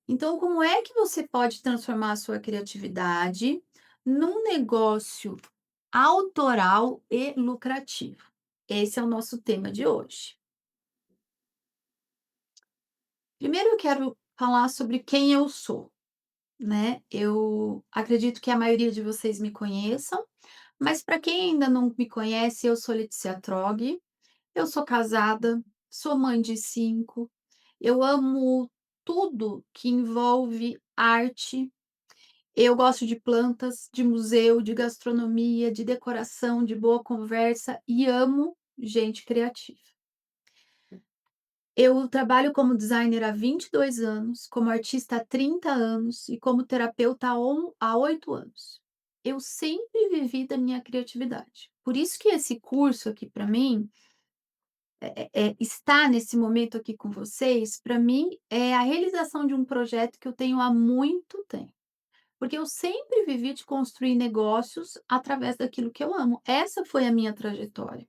Então, como é que você pode transformar a sua criatividade num negócio autoral e lucrativo? Esse é o nosso tema de hoje. Primeiro eu quero falar sobre quem eu sou, né? Eu acredito que a maioria de vocês me conheçam, mas para quem ainda não me conhece, eu sou Letícia Trog, eu sou casada, sou mãe de 5, eu amo tudo que envolve arte. Eu gosto de plantas, de museu, de gastronomia, de decoração, de boa conversa e amo gente criativa. Eu trabalho como designer há 22 anos, como artista há 30 anos e como terapeuta há 8 anos. Eu sempre vivi da minha criatividade. Por isso que esse curso aqui para mim, estar nesse momento aqui com vocês, para mim é a realização de um projeto que eu tenho há muito tempo. Porque eu sempre vivi de construir negócios através daquilo que eu amo. Essa foi a minha trajetória.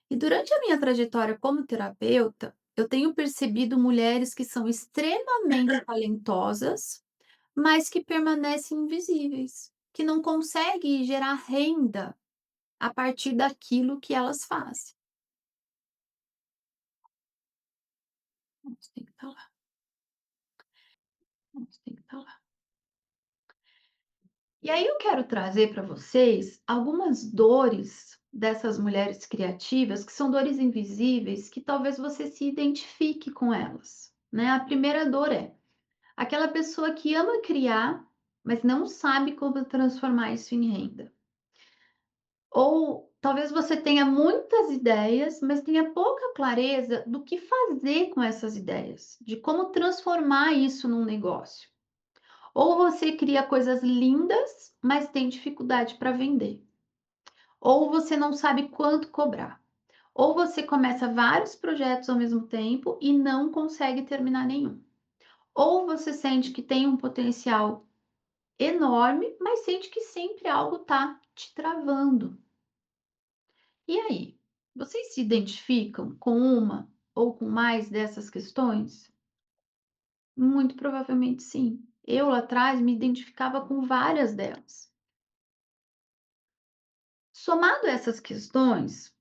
E durante a minha trajetória como terapeuta, eu tenho percebido mulheres que são extremamente talentosas, mas que permanecem invisíveis, que não conseguem gerar renda a partir daquilo que elas fazem. Nossa, tem que estar lá, nossa, tem que estar lá. E aí eu quero trazer para vocês algumas dores dessas mulheres criativas, que são dores invisíveis, que talvez você se identifique com elas, né? A primeira dor é aquela pessoa que ama criar, mas não sabe como transformar isso em renda. Ou talvez você tenha muitas ideias, mas tenha pouca clareza do que fazer com essas ideias, de como transformar isso num negócio. Ou você cria coisas lindas, mas tem dificuldade para vender. Ou você não sabe quanto cobrar. Ou você começa vários projetos ao mesmo tempo e não consegue terminar nenhum. Ou você sente que tem um potencial enorme, mas sente que sempre algo está te travando. E aí? Vocês se identificam com uma ou com mais dessas questões? Muito provavelmente sim. Eu lá atrás me identificava com várias delas. Somado a essas questões,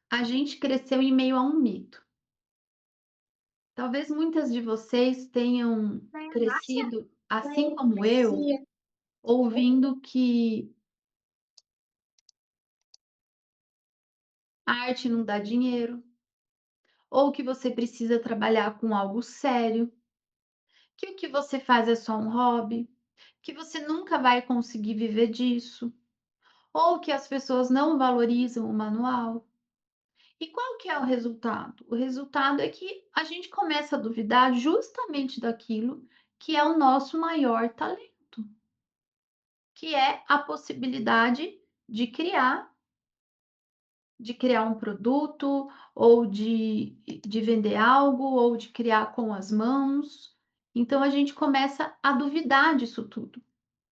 a gente cresceu em meio a um mito. Talvez muitas de vocês tenham crescido, assim como eu, ouvindo que a arte não dá dinheiro, ou que você precisa trabalhar com algo sério, que o que você faz é só um hobby, que você nunca vai conseguir viver disso, ou que as pessoas não valorizam o manual. E qual que é o resultado? O resultado é que a gente começa a duvidar justamente daquilo que é o nosso maior talento, que é a possibilidade de criar um produto, ou de vender algo, ou de criar com as mãos. Então a gente começa a duvidar disso tudo,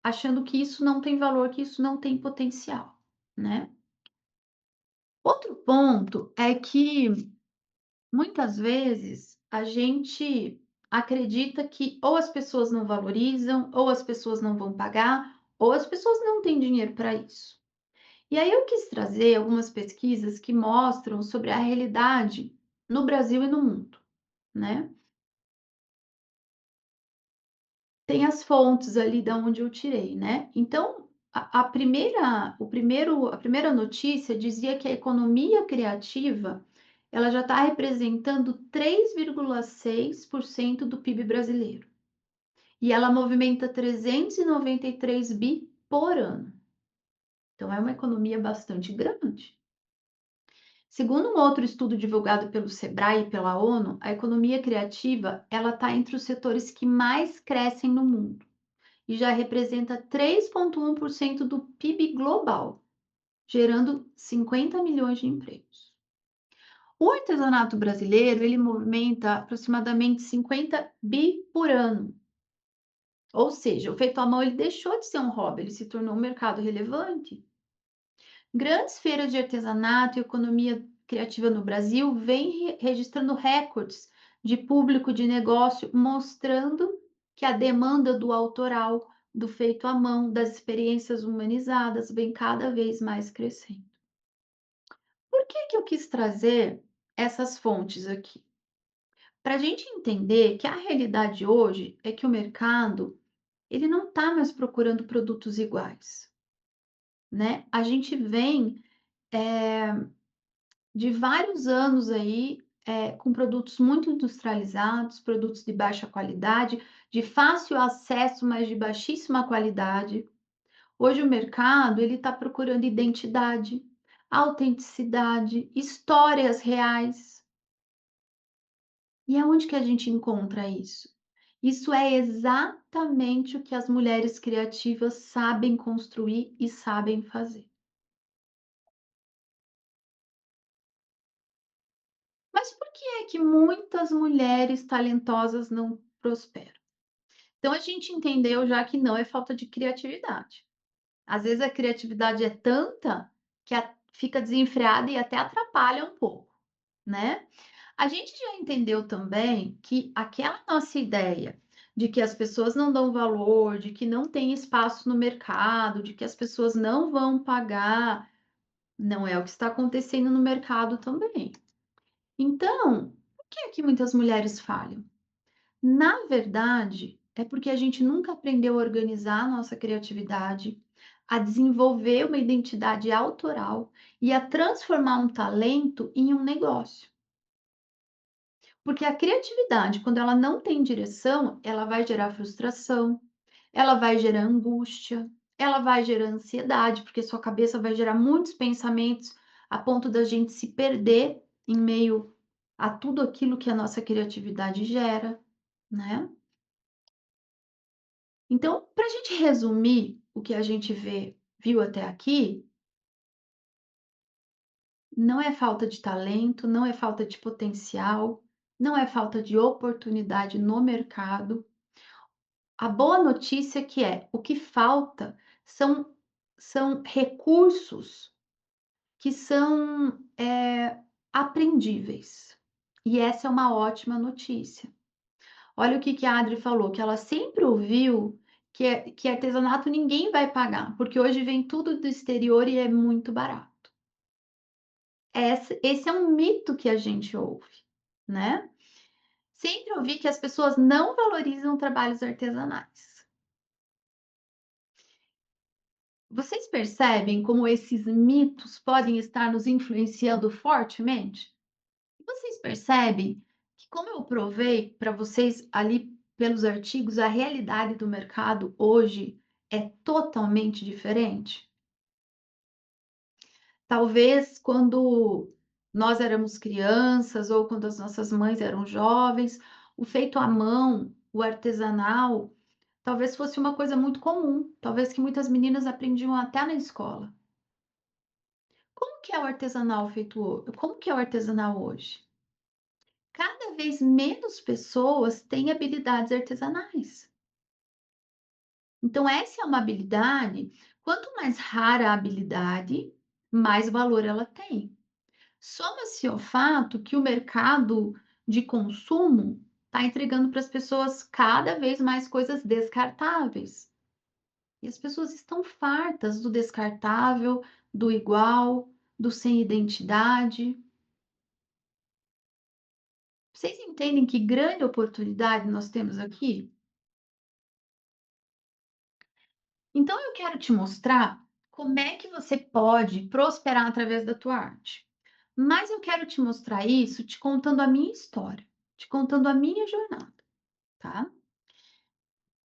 achando que isso não tem valor, que isso não tem potencial, né? Outro ponto é que muitas vezes a gente acredita que ou as pessoas não valorizam, ou as pessoas não vão pagar, ou as pessoas não têm dinheiro para isso. E aí eu quis trazer algumas pesquisas que mostram sobre a realidade no Brasil e no mundo, né? Tem as fontes ali da onde eu tirei, né? Então, a primeira notícia dizia que a economia criativa ela já está representando 3,6% do PIB brasileiro. E ela movimenta 393 bi por ano. Então, é uma economia bastante grande. Segundo um outro estudo divulgado pelo Sebrae e pela ONU, a economia criativa ela está entre os setores que mais crescem no mundo e já representa 3,1% do PIB global, gerando 50 milhões de empregos. O artesanato brasileiro ele movimenta aproximadamente 50 bi por ano. Ou seja, o feito à mão ele deixou de ser um hobby, ele se tornou um mercado relevante. Grandes feiras de artesanato e economia criativa no Brasil vêm registrando recordes de público de negócio, mostrando que a demanda do autoral, do feito à mão, das experiências humanizadas vem cada vez mais crescendo. Por que que eu quis trazer essas fontes aqui? Para a gente entender que a realidade hoje é que o mercado, ele não está mais procurando produtos iguais, né? A gente vem de vários anos aí com produtos muito industrializados, produtos de baixa qualidade, de fácil acesso, mas de baixíssima qualidade. Hoje o mercado ele está procurando identidade, autenticidade, histórias reais. E aonde que a gente encontra isso? Isso é exatamente o que as mulheres criativas sabem construir e sabem fazer. Mas por que é que muitas mulheres talentosas não prosperam? Então a gente entendeu já que não é falta de criatividade. Às vezes a criatividade é tanta que fica desenfreada e até atrapalha um pouco, né? A gente já entendeu também que aquela nossa ideia de que as pessoas não dão valor, de que não tem espaço no mercado, de que as pessoas não vão pagar, não é o que está acontecendo no mercado também. Então, por que é que muitas mulheres falham? Na verdade, é porque a gente nunca aprendeu a organizar a nossa criatividade, a desenvolver uma identidade autoral e a transformar um talento em um negócio. Porque a criatividade, quando ela não tem direção, ela vai gerar frustração, ela vai gerar angústia, ela vai gerar ansiedade, porque sua cabeça vai gerar muitos pensamentos a ponto da gente se perder em meio a tudo aquilo que a nossa criatividade gera, né? Então, para a gente resumir o que a gente viu até aqui, não é falta de talento, não é falta de potencial, não é falta de oportunidade no mercado. A boa notícia que é, o que falta são recursos que são, aprendíveis. E essa é uma ótima notícia. Olha o que que a Adri falou, que ela sempre ouviu que artesanato ninguém vai pagar, porque hoje vem tudo do exterior e é muito barato. Esse é um mito que a gente ouve, né. Sempre ouvi que as pessoas não valorizam trabalhos artesanais. Vocês percebem como esses mitos podem estar nos influenciando fortemente? Vocês percebem que, como eu provei para vocês ali pelos artigos, a realidade do mercado hoje é totalmente diferente? Talvez quando nós éramos crianças ou quando as nossas mães eram jovens, o feito à mão, o artesanal, talvez fosse uma coisa muito comum, talvez que muitas meninas aprendiam até na escola. Como que é o artesanal feito como que é o artesanal hoje? Cada vez menos pessoas têm habilidades artesanais. Então essa é uma habilidade, quanto mais rara a habilidade, mais valor ela tem. Soma-se ao fato que o mercado de consumo está entregando para as pessoas cada vez mais coisas descartáveis. E as pessoas estão fartas do descartável, do igual, do sem identidade. Vocês entendem que grande oportunidade nós temos aqui? Então eu quero te mostrar como é que você pode prosperar através da tua arte. Mas eu quero te mostrar isso te contando a minha história, te contando a minha jornada, tá?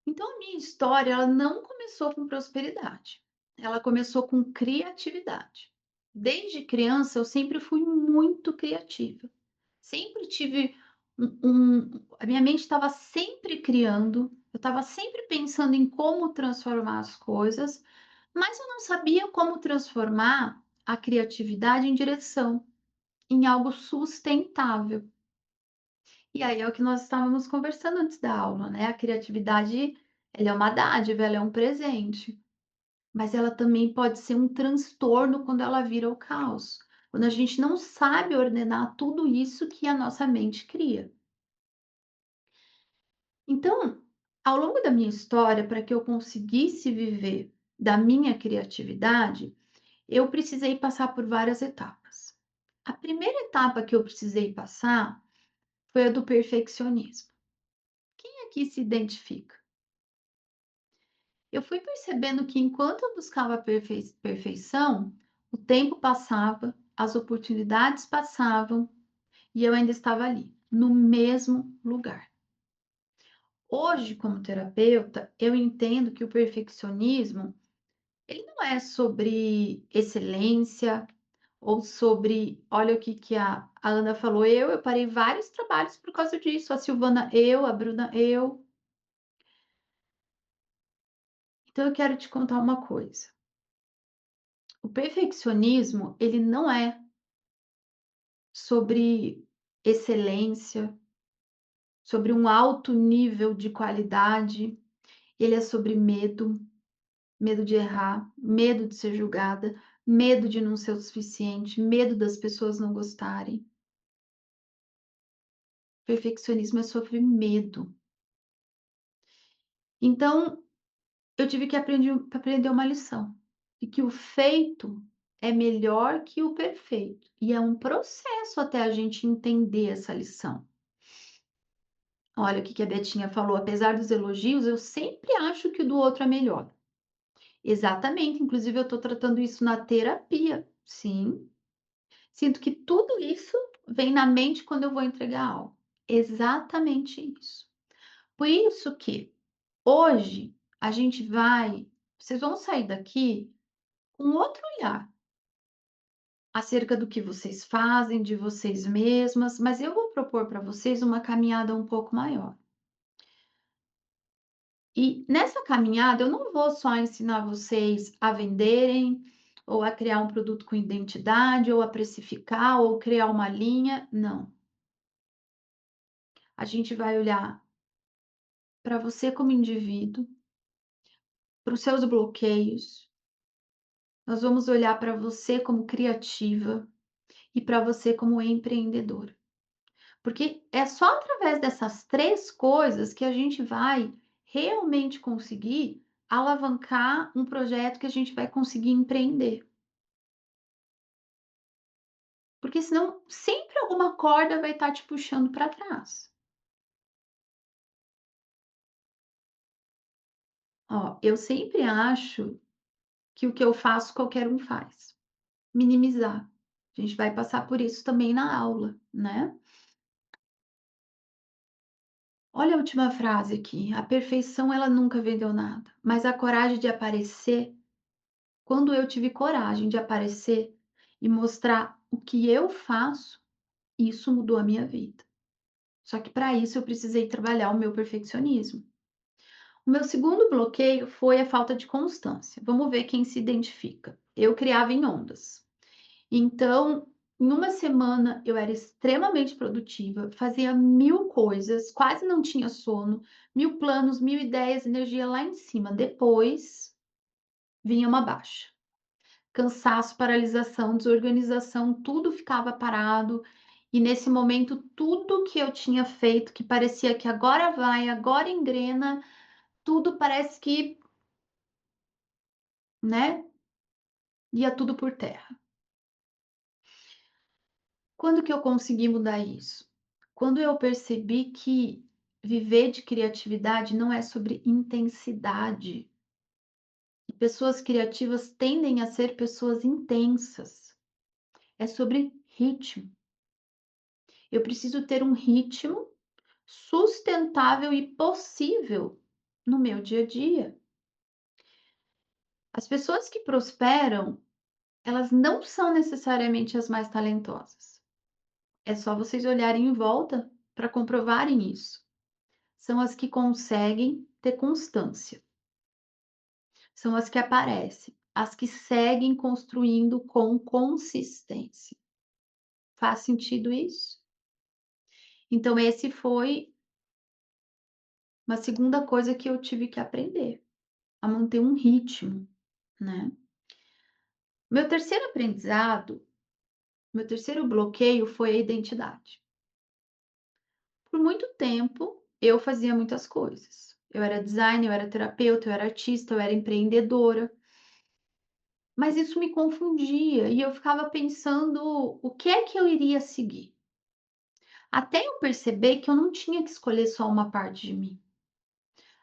Então a minha história, ela não começou com prosperidade. Ela começou com criatividade. Desde criança eu sempre fui muito criativa. Sempre tive a minha mente estava sempre criando, eu estava sempre pensando em como transformar as coisas, mas eu não sabia como transformar a criatividade em direção, em algo sustentável. E aí é o que nós estávamos conversando antes da aula, né, a criatividade, ela é uma dádiva, ela é um presente, mas ela também pode ser um transtorno quando ela vira o caos, quando a gente não sabe ordenar tudo isso que a nossa mente cria. Então, Ao longo da minha história, para que eu conseguisse viver da minha criatividade, eu precisei passar por várias etapas. A primeira etapa que eu precisei passar foi a do perfeccionismo. Quem aqui se identifica? Eu fui percebendo que enquanto eu buscava a perfeição, o tempo passava, as oportunidades passavam e eu ainda estava ali, no mesmo lugar. Hoje, como terapeuta, eu entendo que o perfeccionismo, ele não é sobre excelência ou sobre, olha o que que a Ana falou, eu parei vários trabalhos por causa disso, a Silvana, eu, a Bruna, eu. Então eu quero te contar uma coisa. O perfeccionismo, ele não é sobre excelência, sobre um alto nível de qualidade, ele é sobre medo, medo de errar, medo de ser julgada, medo de não ser o suficiente, medo das pessoas não gostarem. Perfeccionismo é sobre medo. Então, eu tive que aprender uma lição, e que o feito é melhor que o perfeito, e é um processo até a gente entender essa lição. Olha o que que a Betinha falou, apesar dos elogios, eu sempre acho que o do outro é melhor. Exatamente, inclusive eu estou tratando isso na terapia. Sim, sinto que tudo isso vem na mente quando eu vou entregar algo. Exatamente isso. Por isso que hoje a gente vai, vocês vão sair daqui com outro olhar acerca do que vocês fazem, de vocês mesmas, mas eu vou propor para vocês uma caminhada um pouco maior. E nessa caminhada eu não vou só ensinar vocês a venderem, ou a criar um produto com identidade, ou a precificar, ou criar uma linha, não. A gente vai olhar para você como indivíduo, para os seus bloqueios, nós vamos olhar para você como criativa e para você como empreendedora. Porque é só através dessas 3 coisas que a gente vai realmente conseguir alavancar um projeto que a gente vai conseguir empreender. Porque senão sempre alguma corda vai estar te puxando para trás. Ó, eu sempre acho que o que eu faço qualquer um faz. Minimizar. A gente vai passar por isso também na aula, né. Olha a última frase aqui: "A perfeição ela nunca vendeu nada, mas a coragem de aparecer, quando eu tive coragem de aparecer e mostrar o que eu faço, isso mudou a minha vida". Só que para isso eu precisei trabalhar o meu perfeccionismo. O meu segundo bloqueio foi a falta de constância. Vamos ver quem se identifica. Eu criava em ondas. Então, em uma semana eu era extremamente produtiva, fazia 1000 coisas, quase não tinha sono, 1000 planos, 1000 ideias, energia lá em cima. Depois vinha uma baixa. Cansaço, paralisação, desorganização, tudo ficava parado. E nesse momento, tudo que eu tinha feito, que parecia que agora vai, agora engrena, tudo parece que, né, ia tudo por terra. Quando que eu consegui mudar isso? Quando eu percebi que viver de criatividade não é sobre intensidade. E pessoas criativas tendem a ser pessoas intensas. É sobre ritmo. Eu preciso ter um ritmo sustentável e possível no meu dia a dia. As pessoas que prosperam, elas não são necessariamente as mais talentosas. É só vocês olharem em volta para comprovarem isso. São as que conseguem ter constância, são as que aparecem, as que seguem construindo com consistência. Faz sentido isso? Então, esse foi uma segunda coisa que eu tive que aprender, a manter um ritmo, né. Meu terceiro aprendizado, meu terceiro bloqueio foi a identidade. Por muito tempo, eu fazia muitas coisas. Eu era designer, eu era terapeuta, eu era artista, eu era empreendedora, mas isso me confundia e eu ficava pensando o que é que eu iria seguir. Até eu perceber que eu não tinha que escolher só uma parte de mim.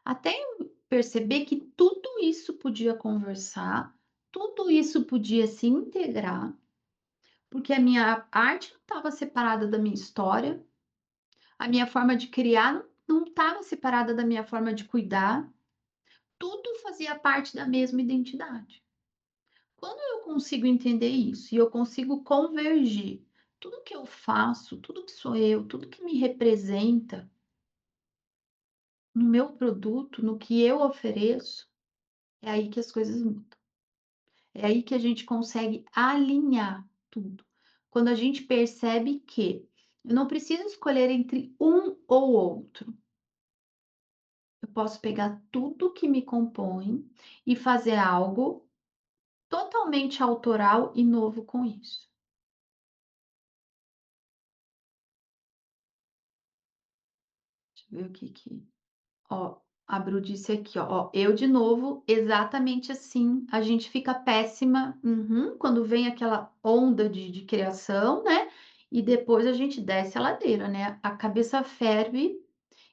Até eu perceber que tudo isso podia conversar, tudo isso podia se integrar, porque a minha arte não estava separada da minha história, a minha forma de criar não estava separada da minha forma de cuidar, tudo fazia parte da mesma identidade. Quando eu consigo entender isso e eu consigo convergir tudo que eu faço, tudo que sou eu, tudo que me representa no meu produto, no que eu ofereço, é aí que as coisas mudam. É aí que a gente consegue alinhar tudo. Quando a gente percebe que eu não preciso escolher entre um ou outro. Eu posso pegar tudo que me compõe e fazer algo totalmente autoral e novo com isso. Deixa eu ver o que que ó, a Bru disse aqui, ó, eu de novo, exatamente assim, a gente fica péssima, quando vem aquela onda de criação, né? E depois a gente desce a ladeira, né? A cabeça ferve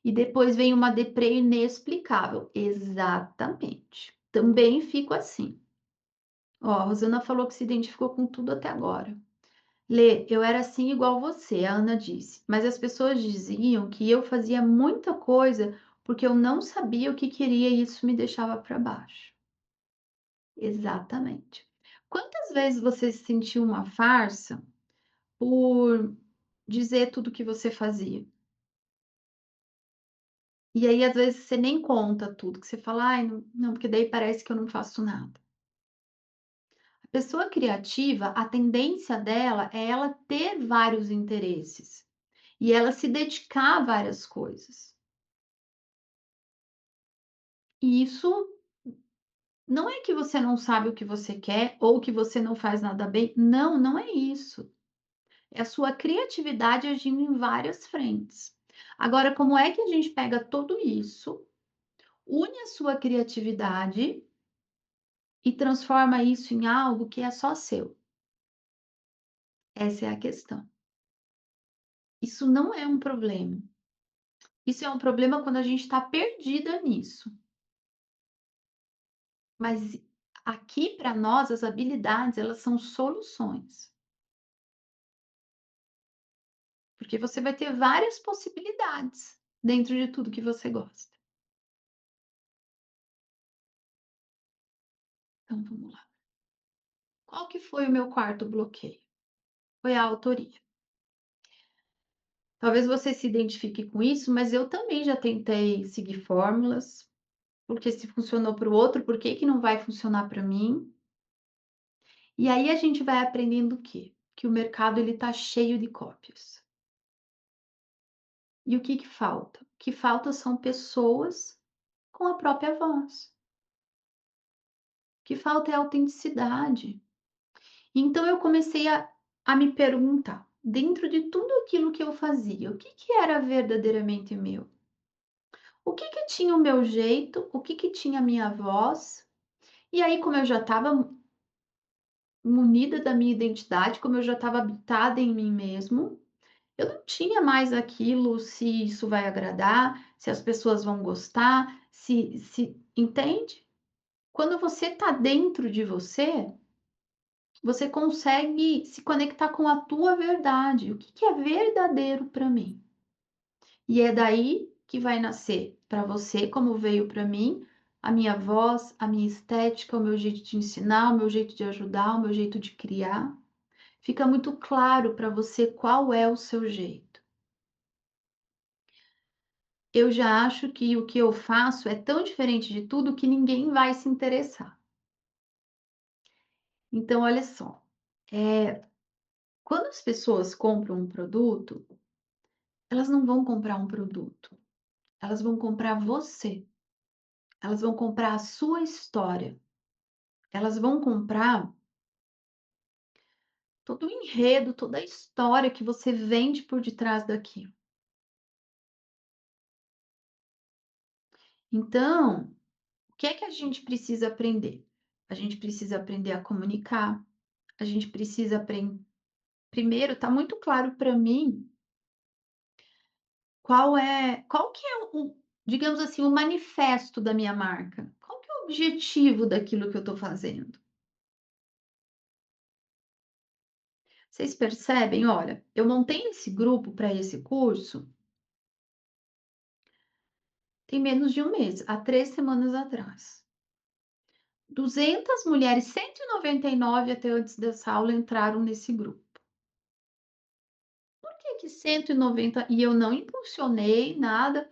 e depois vem uma deprê inexplicável. Exatamente. Também fico assim. Ó, a Rosana falou que se identificou com tudo até agora. Lê, eu era assim igual você, a Ana disse, mas as pessoas diziam que eu fazia muita coisa porque eu não sabia o que queria e isso me deixava para baixo. Exatamente. Quantas vezes você se sentiu uma farsa por dizer tudo que você fazia? E aí, às vezes, você nem conta tudo, que você fala, ai, não, não, porque daí parece que eu não faço nada. A pessoa criativa, a tendência dela é ela ter vários interesses e ela se dedicar a várias coisas. E isso não é que você não sabe o que você quer ou que você não faz nada bem. Não, não é isso. É a sua criatividade agindo em várias frentes. Agora, como é que a gente pega tudo isso, une a sua criatividade e transforma isso em algo que é só seu? Essa é a questão. Isso não é um problema. Isso é um problema quando a gente está perdida nisso. Mas aqui, para nós, as habilidades, elas são soluções. Porque você vai ter várias possibilidades dentro de tudo que você gosta. Então vamos lá. Qual que foi o meu quarto bloqueio? Foi a autoria. Talvez você se identifique com isso, mas eu também já tentei seguir fórmulas, porque se funcionou para o outro, por que que não vai funcionar para mim? E aí a gente vai aprendendo o quê? Que o mercado ele tá cheio de cópias. E o que que falta? O que falta são pessoas com a própria voz. O que falta é autenticidade. Então eu comecei a me perguntar, dentro de tudo aquilo que eu fazia, o que que era verdadeiramente meu? O que que tinha o meu jeito? O que que tinha a minha voz? E aí, como eu já estava munida da minha identidade, como eu já estava habitada em mim mesmo, eu não tinha mais aquilo se isso vai agradar, se as pessoas vão gostar, se entende? Quando você está dentro de você, você consegue se conectar com a tua verdade. O que que é verdadeiro para mim? E é daí que vai nascer para você, como veio para mim, a minha voz, a minha estética, o meu jeito de ensinar, o meu jeito de ajudar, o meu jeito de criar. Fica muito claro para você qual é o seu jeito. Eu já acho que o que eu faço é tão diferente de tudo que ninguém vai se interessar. Então, olha só, quando as pessoas compram um produto, elas não vão comprar um produto, elas vão comprar você, elas vão comprar a sua história, elas vão comprar todo o enredo, toda a história que você vende por detrás daquilo. Então, o que é que a gente precisa aprender? A gente precisa aprender a comunicar, a gente precisa aprender. Primeiro, está muito claro para mim qual que é digamos assim, o manifesto da minha marca. Qual que é o objetivo daquilo que eu estou fazendo? Vocês percebem? Olha, eu montei esse grupo para esse curso tem menos de um mês, há 3 semanas atrás. 200 mulheres, 199 até antes dessa aula entraram nesse grupo. Por que que 190 e eu não impulsionei nada,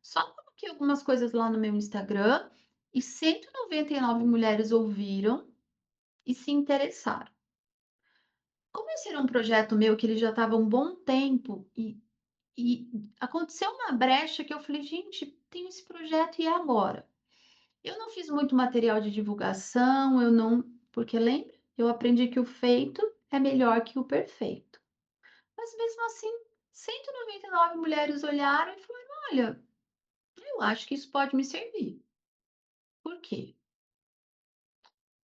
só coloquei algumas coisas lá no meu Instagram e 199 mulheres ouviram e se interessaram. Como esse era um projeto meu que ele já estava há um bom tempo e aconteceu uma brecha que eu falei: "Gente, tem esse projeto e agora?". Eu não fiz muito material de divulgação, eu não porque lembra? Eu aprendi que o feito é melhor que o perfeito. Mas mesmo assim, 199 mulheres olharam e falaram: "Olha, eu acho que isso pode me servir". Por quê?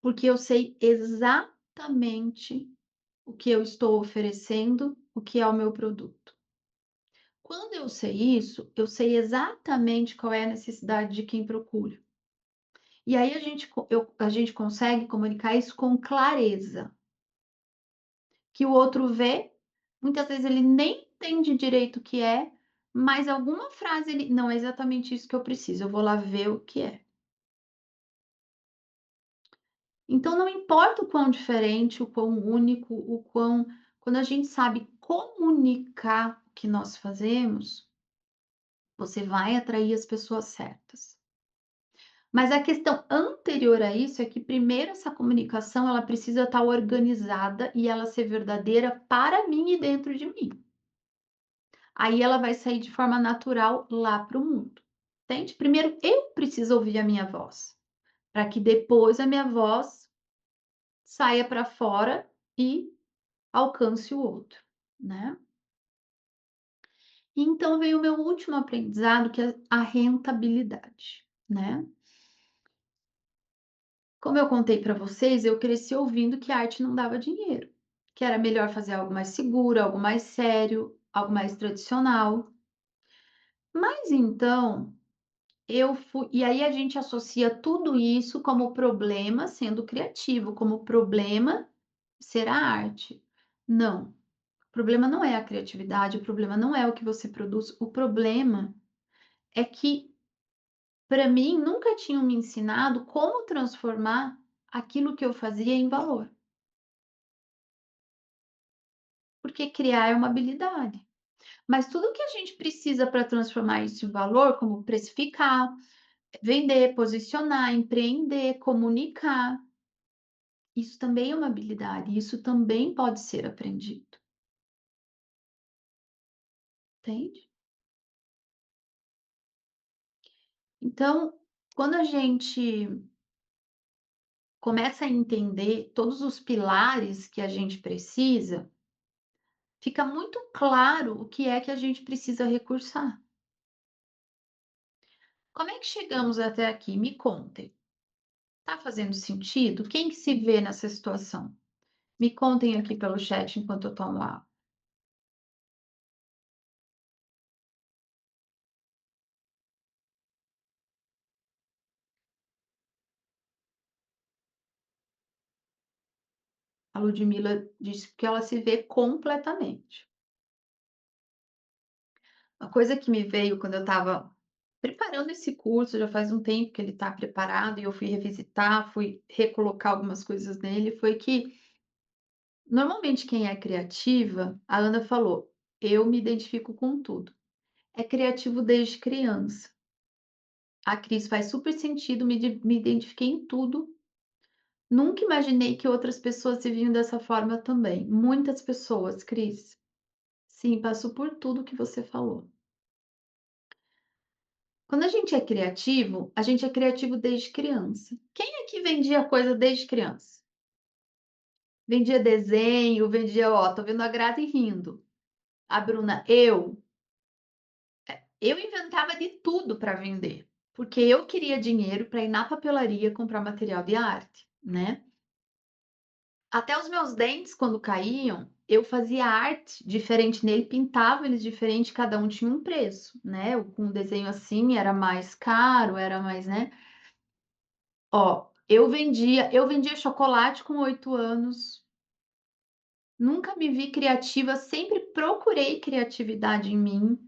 Porque eu sei exatamente o que eu estou oferecendo, o que é o meu produto. Quando eu sei isso, eu sei exatamente qual é a necessidade de quem procura. E aí a gente consegue comunicar isso com clareza, que o outro vê, muitas vezes ele nem entende direito o que é, mas alguma frase ele: "Não, é exatamente isso que eu preciso, eu vou lá ver o que é". Então não importa o quão diferente, o quão único, o quão quando a gente sabe comunicar o que nós fazemos, você vai atrair as pessoas certas. Mas a questão anterior a isso é que primeiro essa comunicação ela precisa estar organizada e ela ser verdadeira para mim e dentro de mim. Aí ela vai sair de forma natural lá para o mundo, entende? Primeiro eu preciso ouvir a minha voz, para que depois a minha voz saia para fora e alcance o outro, né? E então veio o meu último aprendizado, que é a rentabilidade, né? Como eu contei para vocês, eu cresci ouvindo que arte não dava dinheiro, que era melhor fazer algo mais seguro, algo mais sério, algo mais tradicional. Mas então eu fui e aí a gente associa tudo isso como problema sendo criativo, como problema ser a arte. Não, o problema não é a criatividade, o problema não é o que você produz, o problema é que, para mim, nunca tinham me ensinado como transformar aquilo que eu fazia em valor. Porque criar é uma habilidade. Mas tudo que a gente precisa para transformar isso em valor, como precificar, vender, posicionar, empreender, comunicar, isso também é uma habilidade, isso também pode ser aprendido, entende? Então, quando a gente começa a entender todos os pilares que a gente precisa, fica muito claro o que é que a gente precisa recursar. Como é que chegamos até aqui? Me contem. Tá fazendo sentido? Quem que se vê nessa situação? Me contem aqui pelo chat enquanto eu tomo água. A Ludmila disse que ela se vê completamente. Uma coisa que me veio quando eu estava preparando esse curso, já faz um tempo que ele está preparado e eu fui revisitar, fui recolocar algumas coisas nele, foi que normalmente quem é criativa, a Ana falou, eu me identifico com tudo. É criativo desde criança. A Cris faz super sentido, me identifiquei em tudo. Nunca imaginei que outras pessoas se viam dessa forma também. Muitas pessoas, Cris. Sim, passo por tudo que você falou. Quando a gente é criativo desde criança. Quem é que vendia coisa desde criança? Vendia desenho, vendia, ó, tô vendo a Grazi rindo. A Bruna, eu inventava de tudo para vender. porque eu queria dinheiro para ir na papelaria comprar material de arte, né. Até os meus dentes, quando caíam, eu fazia arte diferente nele, pintava eles diferente, cada um tinha um preço, né. O com desenho assim era mais caro, era mais, né. Ó, eu vendia chocolate com 8 anos, nunca me vi criativa, sempre procurei criatividade em mim.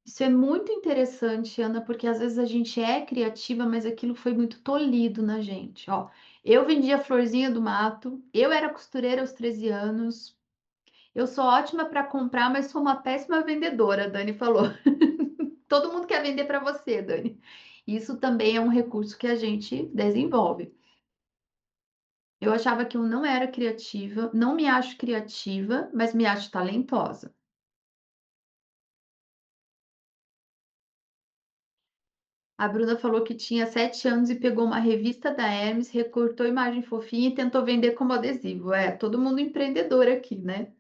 Isso é muito interessante, Ana, porque às vezes a gente é criativa, mas aquilo foi muito tolhido na gente, ó. Eu vendia florzinha do mato, eu era costureira aos 13 anos, eu sou ótima para comprar, mas sou uma péssima vendedora, a Dani falou. Todo mundo quer vender para você, Dani. Isso também é um recurso que a gente desenvolve. Eu achava que eu não era criativa, não me acho criativa, mas me acho talentosa. A Bruna falou que tinha 7 anos e pegou uma revista da Hermes, recortou imagem fofinha e tentou vender como adesivo. É, todo mundo empreendedor aqui, né?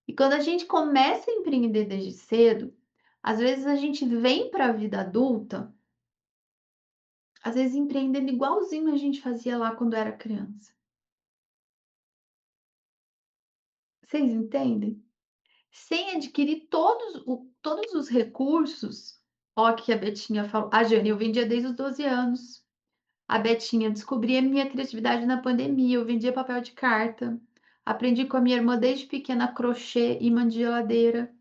E quando a gente começa a empreender desde cedo, às vezes a gente vem para a vida adulta, às vezes empreendendo igualzinho a gente fazia lá quando era criança. Vocês entendem? Sem adquirir todos os recursos. Ó, que a Betinha falou. A Jane, eu vendia desde os 12 anos. A Betinha, descobri a minha criatividade na pandemia, eu vendia papel de carta. Aprendi com a minha irmã desde pequena crochê, imã de geladeira,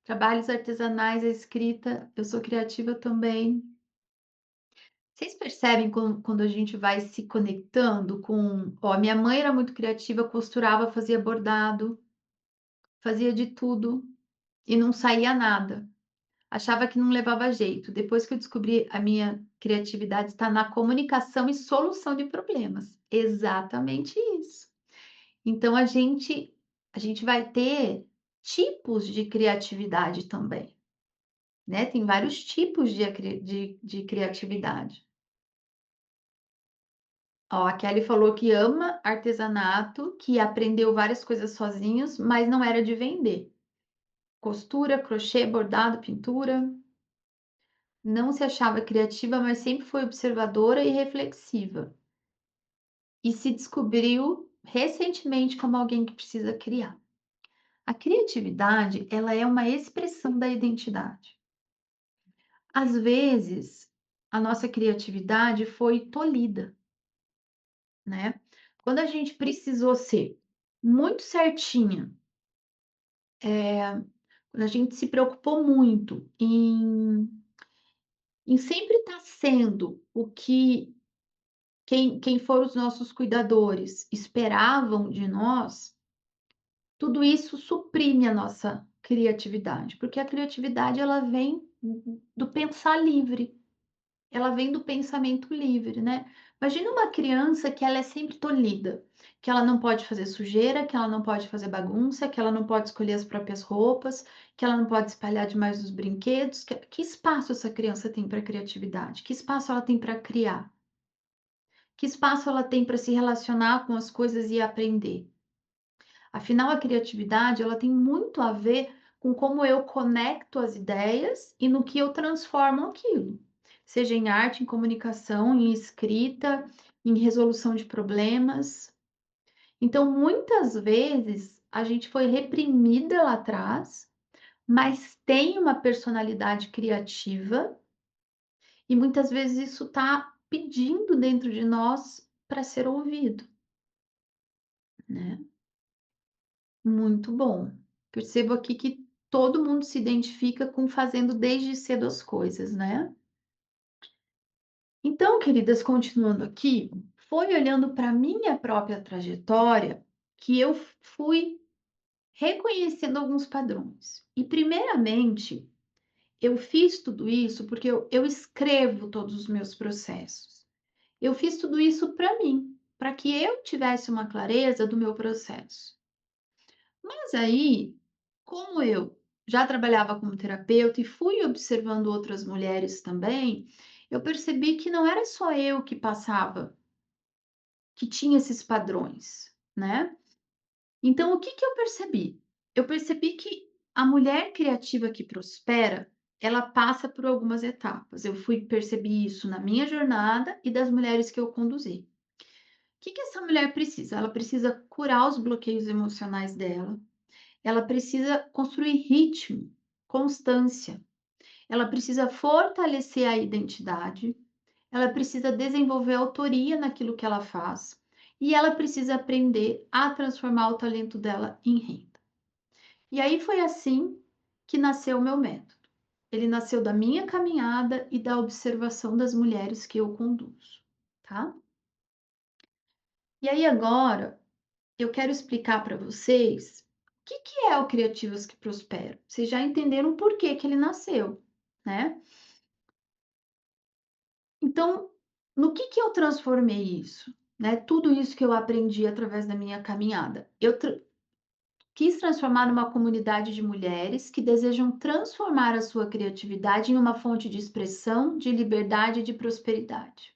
trabalhos artesanais, a escrita. Eu sou criativa também. Vocês percebem quando a gente vai se conectando com. Ó, minha mãe era muito criativa, costurava, fazia bordado, fazia de tudo e não saía nada. Achava que não levava jeito. Depois que eu descobri a minha criatividade está na comunicação e solução de problemas. Exatamente isso. Então a gente vai ter tipos de criatividade também, né? Tem vários tipos de criatividade. Ó, a Kelly falou que ama artesanato, que aprendeu várias coisas sozinhos, mas não era de vender. Costura, crochê, bordado, pintura. Não se achava criativa, mas sempre foi observadora e reflexiva. E se descobriu recentemente como alguém que precisa criar. A criatividade, ela é uma expressão da identidade. Às vezes, a nossa criatividade foi tolhida, né? Quando a gente precisou ser muito certinha, quando a gente se preocupou muito em sempre estar sendo o que quem foram os nossos cuidadores esperavam de nós, tudo isso suprime a nossa criatividade, porque a criatividade ela vem do pensar livre, ela vem do pensamento livre, né. Imagina uma criança que ela é sempre tolhida, que ela não pode fazer sujeira, que ela não pode fazer bagunça, que ela não pode escolher as próprias roupas, que ela não pode espalhar demais os brinquedos, que espaço essa criança tem para criatividade? Que espaço ela tem para criar? Que espaço ela tem para se relacionar com as coisas e aprender? Afinal, a criatividade, ela tem muito a ver com como eu conecto as ideias e no que eu transformo aquilo, seja em arte, em comunicação, em escrita, em resolução de problemas. Então, muitas vezes a gente foi reprimida lá atrás, mas tem uma personalidade criativa e muitas vezes isso está pedindo dentro de nós para ser ouvido, né? Muito bom. Percebo aqui que todo mundo se identifica com fazendo desde cedo as coisas, né? Então, queridas, continuando aqui, foi olhando para minha própria trajetória que eu fui reconhecendo alguns padrões. E, primeiramente, eu fiz tudo isso porque eu escrevo todos os meus processos. Eu fiz tudo isso para mim, para que eu tivesse uma clareza do meu processo. Mas aí, como eu já trabalhava como terapeuta e fui observando outras mulheres também, eu percebi que não era só eu que passava, que tinha esses padrões, né? Então, o que que eu percebi? Eu percebi que a mulher criativa que prospera, ela passa por algumas etapas. Eu fui percebi isso na minha jornada e das mulheres que eu conduzi. O que que essa mulher precisa? Ela precisa curar os bloqueios emocionais dela, ela precisa construir ritmo, constância, ela precisa fortalecer a identidade, ela precisa desenvolver autoria naquilo que ela faz e ela precisa aprender a transformar o talento dela em renda. E aí foi assim que nasceu o meu método. Ele nasceu da minha caminhada e da observação das mulheres que eu conduzo, tá? E aí agora eu quero explicar para vocês o que que é o Criativas que Prosperam. Vocês já entenderam por que que ele nasceu, né? Então, no que eu transformei isso, né? Tudo isso que eu aprendi através da minha caminhada. Quis transformar numa comunidade de mulheres que desejam transformar a sua criatividade em uma fonte de expressão, de liberdade e de prosperidade.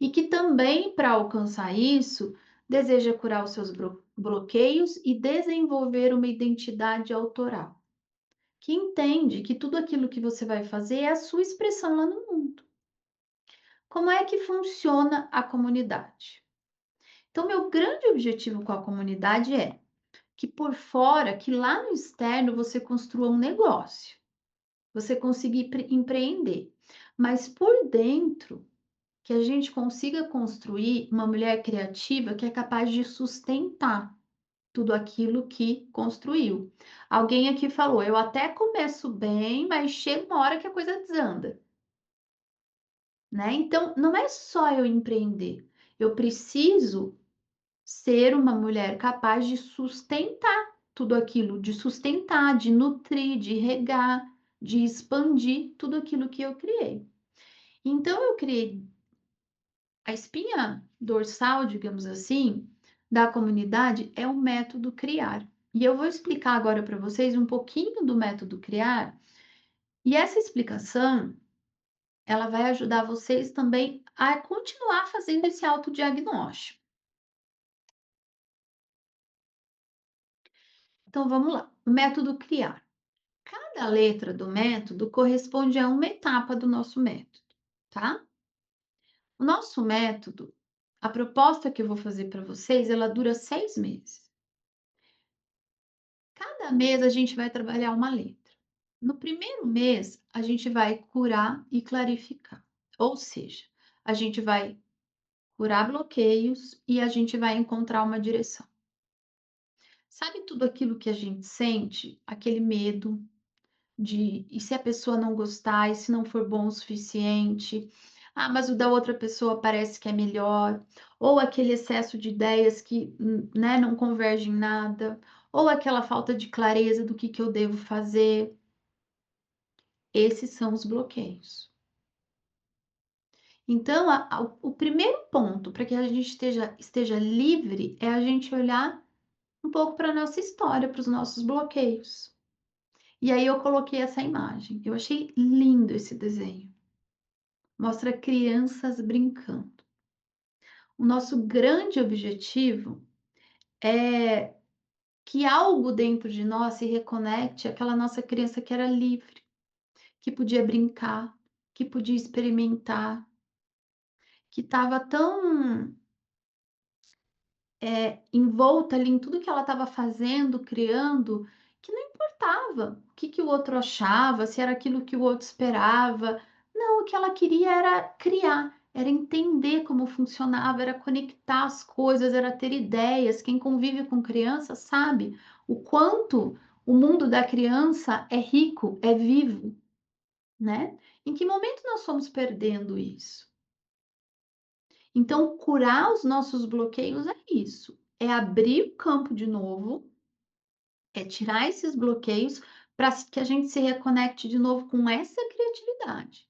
E que também, para alcançar isso, deseja curar os seus bloqueios e desenvolver uma identidade autoral, que entende que tudo aquilo que você vai fazer é a sua expressão lá no mundo. Como é que funciona a comunidade? Então, meu grande objetivo com a comunidade é que por fora, que lá no externo você construa um negócio, você consiga empreender, mas por dentro que a gente consiga construir uma mulher criativa que é capaz de sustentar tudo aquilo que construiu. Alguém aqui falou: eu até começo bem, mas chega uma hora que a coisa desanda, né? Então, não é só eu empreender, eu preciso ser uma mulher capaz de sustentar tudo aquilo, de sustentar, de nutrir, de regar, de expandir tudo aquilo que eu criei. Então, eu criei a espinha dorsal, digamos assim, da comunidade é o método criar. E eu vou explicar agora para vocês um pouquinho do método criar, e essa explicação, ela vai ajudar vocês também a continuar fazendo esse autodiagnóstico. Então vamos lá. O método criar. Cada letra do método corresponde a uma etapa do nosso método, tá? O nosso método, a proposta que eu vou fazer para vocês, ela dura 6 meses. Cada mês a gente vai trabalhar uma letra. No primeiro mês, a gente vai curar e clarificar. Ou seja, a gente vai curar bloqueios e a gente vai encontrar uma direção. Sabe tudo aquilo que a gente sente? Aquele medo de e se a pessoa não gostar, e se não for bom o suficiente? Ah, mas o da outra pessoa parece que é melhor. Ou aquele excesso de ideias que, né, não convergem em nada. Ou aquela falta de clareza do que eu devo fazer. Esses são os bloqueios. Então, o primeiro ponto para que a gente esteja livre é a gente olhar um pouco para a nossa história, para os nossos bloqueios. E aí eu coloquei essa imagem. Eu achei lindo esse desenho. Mostra crianças brincando. O nosso grande objetivo é que algo dentro de nós se reconecte àquela nossa criança que era livre, que podia brincar, que podia experimentar, que estava tão envolta ali em tudo que ela estava fazendo, criando, que não importava o que o outro achava, se era aquilo que o outro esperava. Não, o que ela queria era criar, era entender como funcionava, era conectar as coisas, era ter ideias. Quem convive com criança sabe o quanto o mundo da criança é rico, é vivo, né? Em que momento nós fomos perdendo isso? Então, curar os nossos bloqueios é isso, é abrir o campo de novo, é tirar esses bloqueios para que a gente se reconecte de novo com essa criatividade,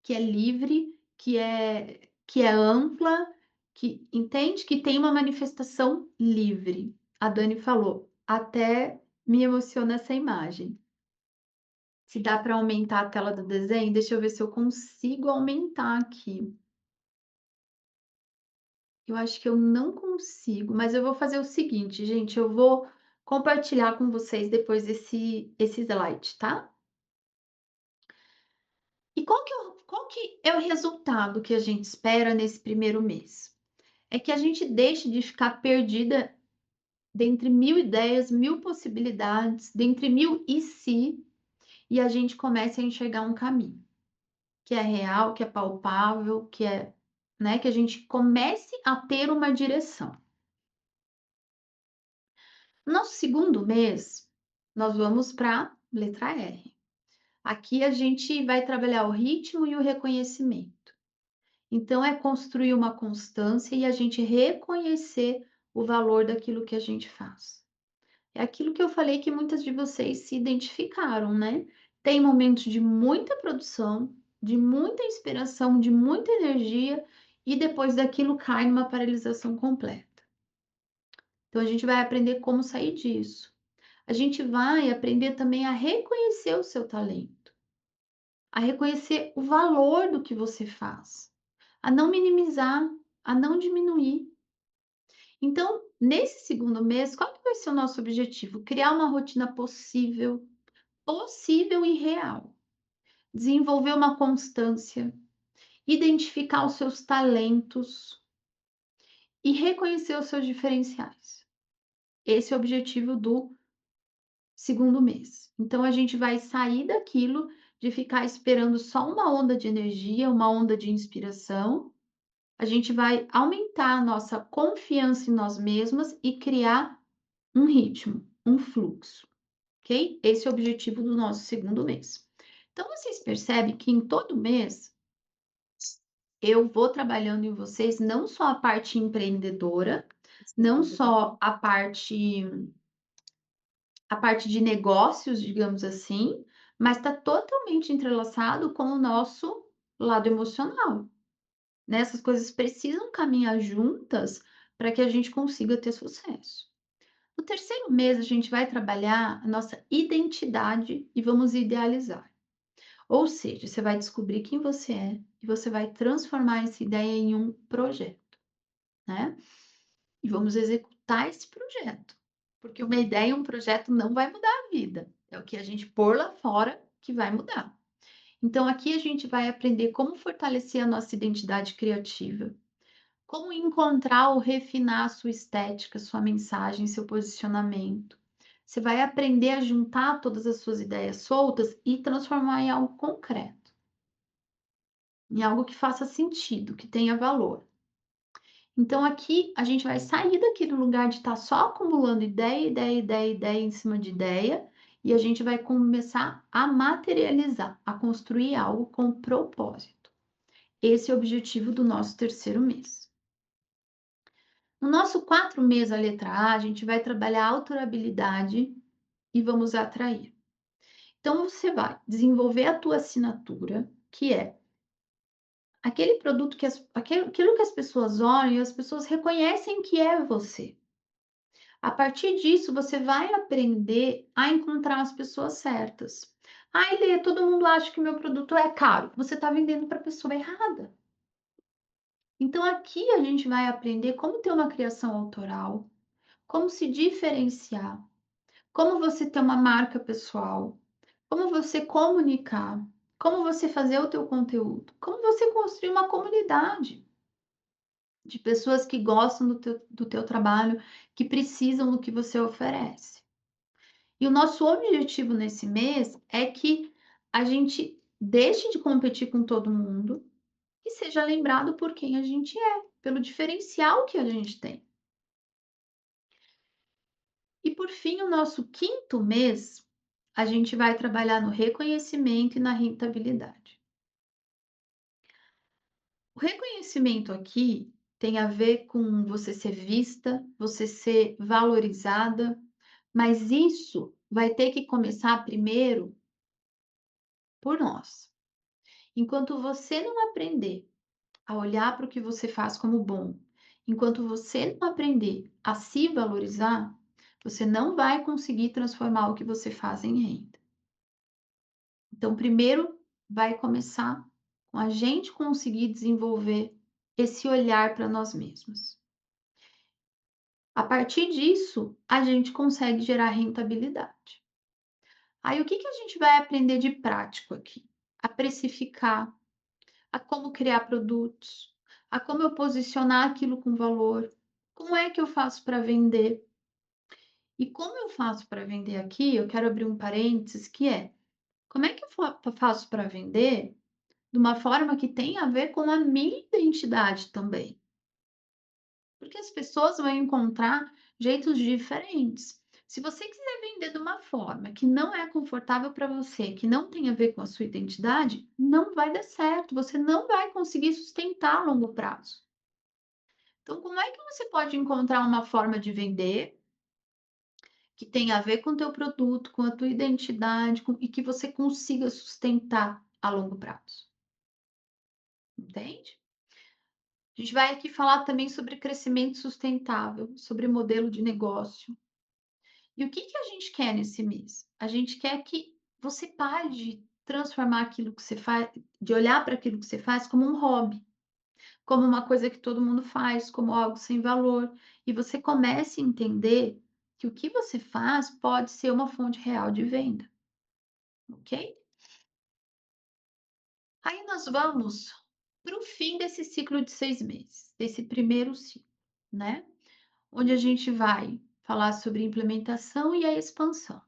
que é livre, que é ampla, que entende que tem uma manifestação livre. A Dani falou, até me emociona essa imagem. Se dá para aumentar a tela do desenho, deixa eu ver se eu consigo aumentar aqui. Eu acho que eu não consigo, mas eu vou fazer o seguinte, gente, eu vou compartilhar com vocês depois esse slide, tá? E qual que é o resultado que a gente espera nesse primeiro mês? É que a gente deixe de ficar perdida dentre 1000 ideias, 1000 possibilidades, dentre 1000 "e se", e a gente comece a enxergar um caminho, que é real, que é palpável, que é, né, que a gente comece a ter uma direção. No segundo mês, nós vamos pra letra R. Aqui a gente vai trabalhar o ritmo e o reconhecimento. Então é construir uma constância e a gente reconhecer o valor daquilo que a gente faz. É aquilo que eu falei que muitas de vocês se identificaram, né. Tem momentos de muita produção, de muita inspiração, de muita energia, e depois daquilo cai numa paralisação completa. Então a gente vai aprender como sair disso. A gente vai aprender também a reconhecer o seu talento, a reconhecer o valor do que você faz, a não minimizar, a não diminuir. Então, nesse segundo mês, qual que vai ser o nosso objetivo? Criar uma rotina possível e real. Desenvolver uma constância, identificar os seus talentos e reconhecer os seus diferenciais. Esse é o objetivo do segundo mês. Então, a gente vai sair daquilo de ficar esperando só uma onda de energia, uma onda de inspiração. A gente vai aumentar a nossa confiança em nós mesmas e criar um ritmo, um fluxo, ok? Esse é o objetivo do nosso segundo mês. Então, vocês percebem que em todo mês eu vou trabalhando em vocês não só a parte empreendedora, não só a parte de negócios, digamos assim, mas está totalmente entrelaçado com o nosso lado emocional, né? Essas coisas precisam caminhar juntas para que a gente consiga ter sucesso. No terceiro mês, a gente vai trabalhar a nossa identidade e vamos idealizar. Ou seja, você vai descobrir quem você é e você vai transformar essa ideia em um projeto, né? E vamos executar esse projeto, porque uma ideia e um projeto não vai mudar a vida, é o que a gente pôr lá fora que vai mudar. Então, aqui a gente vai aprender como fortalecer a nossa identidade criativa, como encontrar ou refinar a sua estética, sua mensagem, seu posicionamento. Você vai aprender a juntar todas as suas ideias soltas e transformar em algo concreto, em algo que faça sentido, que tenha valor. Então, aqui a gente vai sair daquele lugar de estar só acumulando ideia, ideia, ideia, ideia em cima de ideia, e a gente vai começar a materializar, a construir algo com propósito. Esse é o objetivo do nosso terceiro mês. No nosso 4 mês, a letra A, a gente vai trabalhar a autorabilidade e vamos atrair. Então, você vai desenvolver a tua assinatura, que é aquele produto que aquilo que as pessoas olham e as pessoas reconhecem que é você. A partir disso, você vai aprender a encontrar as pessoas certas. Ai, Lê, todo mundo acha que meu produto é caro. Você está vendendo para a pessoa errada. Então, aqui a gente vai aprender como ter uma criação autoral, como se diferenciar, como você ter uma marca pessoal, como você comunicar, como você fazer o teu conteúdo, como você construir uma comunidade de pessoas que gostam do teu trabalho, que precisam do que você oferece. E o nosso objetivo nesse mês é que a gente deixe de competir com todo mundo e seja lembrado por quem a gente é, pelo diferencial que a gente tem. E por fim, o nosso quinto mês, a gente vai trabalhar no reconhecimento e na rentabilidade. O reconhecimento aqui tem a ver com você ser vista, você ser valorizada, mas isso vai ter que começar primeiro por nós. Enquanto você não aprender a olhar para o que você faz como bom, enquanto você não aprender a se valorizar, você não vai conseguir transformar o que você faz em renda. Então, primeiro vai começar com a gente conseguir desenvolver esse olhar para nós mesmos. A partir disso, a gente consegue gerar rentabilidade. Aí, o que que a gente vai aprender de prático aqui? a precificar, a como criar produtos, a como eu posicionar aquilo com valor. Como é que eu faço para vender? E como eu faço para vender aqui, eu quero abrir um parênteses que é, como é que eu faço para vender de uma forma que tenha a ver com a minha identidade também? Porque as pessoas vão encontrar jeitos diferentes. Se você quiser vender de uma forma que não é confortável para você, que não tem a ver com a sua identidade, não vai dar certo, você não vai conseguir sustentar a longo prazo. Então, como é que você pode encontrar uma forma de vender que tenha a ver com o teu produto, com a tua identidade, e que você consiga sustentar a longo prazo? Entende? A gente vai aqui falar também sobre crescimento sustentável, sobre modelo de negócio. E o que que a gente quer nesse mês? A gente quer que você pare de transformar aquilo que você faz, de olhar para aquilo que você faz como um hobby, como uma coisa que todo mundo faz, como algo sem valor, e você comece a entender que o que você faz pode ser uma fonte real de venda, ok? Aí nós vamos para o fim desse ciclo de 6 meses, desse primeiro ciclo, né? Onde a gente vai falar sobre implementação e a expansão.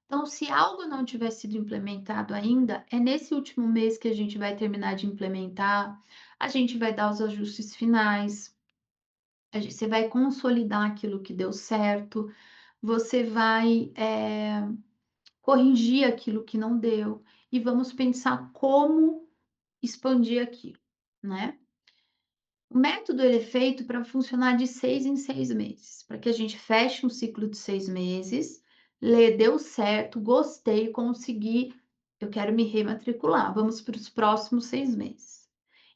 Então, se algo não tiver sido implementado ainda, é nesse último mês que a gente vai terminar de implementar, a gente vai dar os ajustes finais, você vai consolidar aquilo que deu certo, você vai corrigir aquilo que não deu e vamos pensar como expandir aquilo, né? O método ele é feito para funcionar de 6 em 6 meses, para que a gente feche um ciclo de 6 meses, deu certo, gostei, consegui, eu quero me rematricular, vamos para os próximos 6 meses.